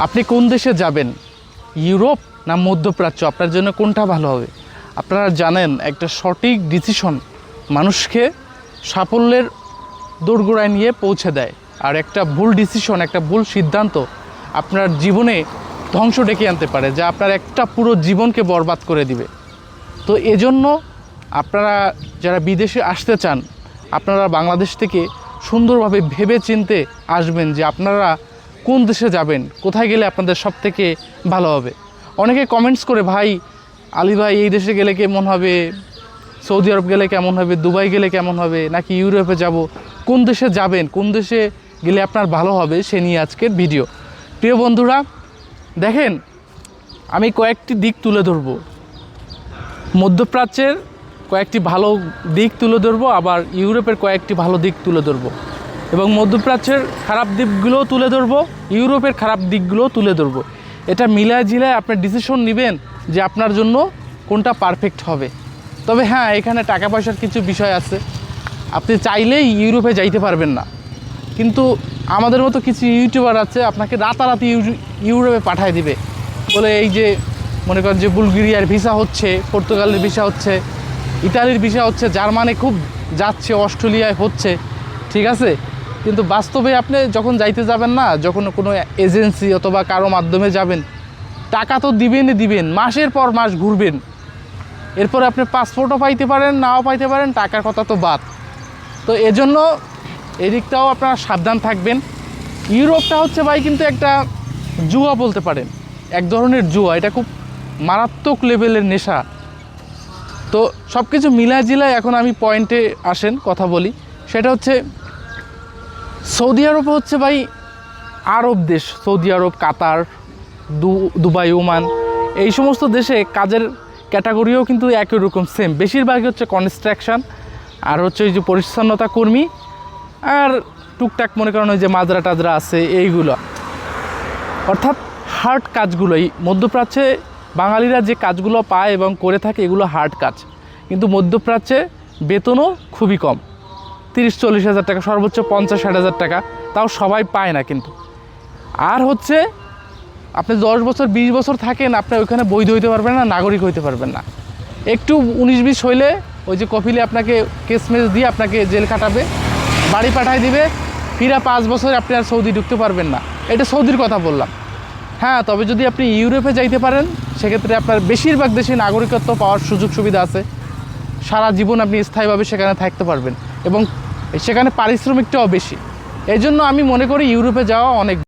আপনি কোন দেশে যাবেন, ইউরোপ না মধ্যপ্রাচ্য, আপনার জন্য কোনটা ভালো হবে? আপনারা জানেন একটা সঠিক ডিসিশন মানুষকে সাফল্যের দোরগোড়ায় নিয়ে পৌঁছে দেয়, আর একটা ভুল ডিসিশন, একটা ভুল সিদ্ধান্ত আপনার জীবনে ধ্বংস ডেকে আনতে পারে, যা আপনার একটা পুরো জীবনকে বরবাদ করে দিবে। তো এজন্য আপনারা যারা বিদেশে আসতে চান, আপনারা বাংলাদেশ থেকে সুন্দরভাবে ভেবে চিনতে আসবেন যে আপনারা কোন দেশে যাবেন, কোথায় গেলে আপনাদের সব থেকে ভালো হবে। অনেকে কমেন্টস করে, ভাই আলী ভাই এই দেশে গেলে কেমন হবে, সৌদি আরব গেলে কেমন হবে, দুবাই গেলে কেমন হবে, নাকি ইউরোপে যাব, কোন দেশে যাবেন, কোন দেশে গেলে আপনার ভালো হবে, সে নিয়ে আজকের ভিডিও। প্রিয় বন্ধুরা, দেখেন আমি কয়েকটি দিক তুলে ধরব, মধ্যপ্রাচ্যের কয়েকটি ভালো দিক তুলে ধরবো, আবার ইউরোপের কয়েকটি ভালো দিক তুলে ধরবো, এবং মধ্যপ্রাচ্যের খারাপ দিকগুলোও তুলে ধরবো, ইউরোপের খারাপ দিকগুলোও তুলে ধরবো। এটা মিলায় ঝিলায় আপনার ডিসিশন নেবেন যে আপনার জন্য কোনটা পারফেক্ট হবে। তবে হ্যাঁ, এখানে টাকা পয়সার কিছু বিষয় আছে, আপনি চাইলেই ইউরোপে যাইতে পারবেন না, কিন্তু আমাদের মতো কিছু ইউটিউবার আছে আপনাকে রাতারাতি ইউরোপে পাঠিয়ে দিবে বলে, এই যে মনে করেন যে বুলগেরিয়ার ভিসা হচ্ছে, পর্তুগালের ভিসা হচ্ছে, ইতালির ভিসা হচ্ছে, জার্মানি খুব যাচ্ছে, অস্ট্রেলিয়ায় হচ্ছে, ঠিক আছে। কিন্তু বাস্তবে আপনি যখন যাইতে যাবেন না, যখন কোনো এজেন্সি অথবা কারো মাধ্যমে যাবেন, টাকা তো দিবেন, মাসের পর মাস ঘুরবেন, এরপরে আপনি পাসপোর্টও পাইতে পারেন, নাও পাইতে পারেন, টাকার কথা তো বাদ। তো এজন্য এদিকটাও আপনারা সাবধান থাকবেন। ইউরোপটা হচ্ছে ভাই কিন্তু একটা জুয়া বলতে পারেন, এক ধরনের জুয়া, এটা খুব মারাত্মক লেভেলের নেশা। তো সব কিছু মিলায় জিলায় এখন আমি পয়েন্টে আসেন কথা বলি, সেটা হচ্ছে সৌদি আরব হচ্ছে ভাই আরব দেশ, সৌদি আরব, কাতার, দুবাই, ওমান, এই সমস্ত দেশে কাজের ক্যাটাগরিও কিন্তু একই রকম সেম, বেশিরভাগই হচ্ছে কনস্ট্রাকশান, আর হচ্ছে ওই যে পরিচ্ছন্নতা কর্মী, আর টুকটাক মনে করেন ওই যে মাজরা টাজরা আছে এইগুলো, অর্থাৎ হার্ড কাজগুলোই মধ্যপ্রাচ্যে বাঙালিরা যে কাজগুলো পায় এবং করে থাকে এগুলো হার্ড কাজ, কিন্তু মধ্যপ্রাচ্যে বেতনও খুবই কম, 30-40 হাজার টাকা, সর্বোচ্চ 50-60 হাজার টাকা, তাও সবাই পায় না কিন্তু। আর হচ্ছে আপনি 10 বছর 20 বছর থাকেন, আপনি ওইখানে বৈধ হইতে পারবেন না, নাগরিক হইতে পারবেন না। একটু 19-20 হইলে ওই যে কফিলে আপনাকে কেসমেস দিয়ে আপনাকে জেল কাটাবে, বাড়ি পাঠায় দিবে, ফিরা 5 বছরে আপনি আর সৌদি ঢুকতে পারবেন না। এটা সৌদির কথা বললাম। হ্যাঁ, তবে যদি আপনি ইউরোপে যাইতে পারেন, সেক্ষেত্রে আপনার বেশিরভাগ দেশে নাগরিকত্ব পাওয়ার সুযোগ সুবিধা আছে, সারা জীবন আপনি স্থায়ীভাবে সেখানে থাকতে পারবেন, এবং সেখানে পারিশ্রমিকটাও বেশি। এই জন্য আমি মনে করি ইউরোপে যাওয়া অনেক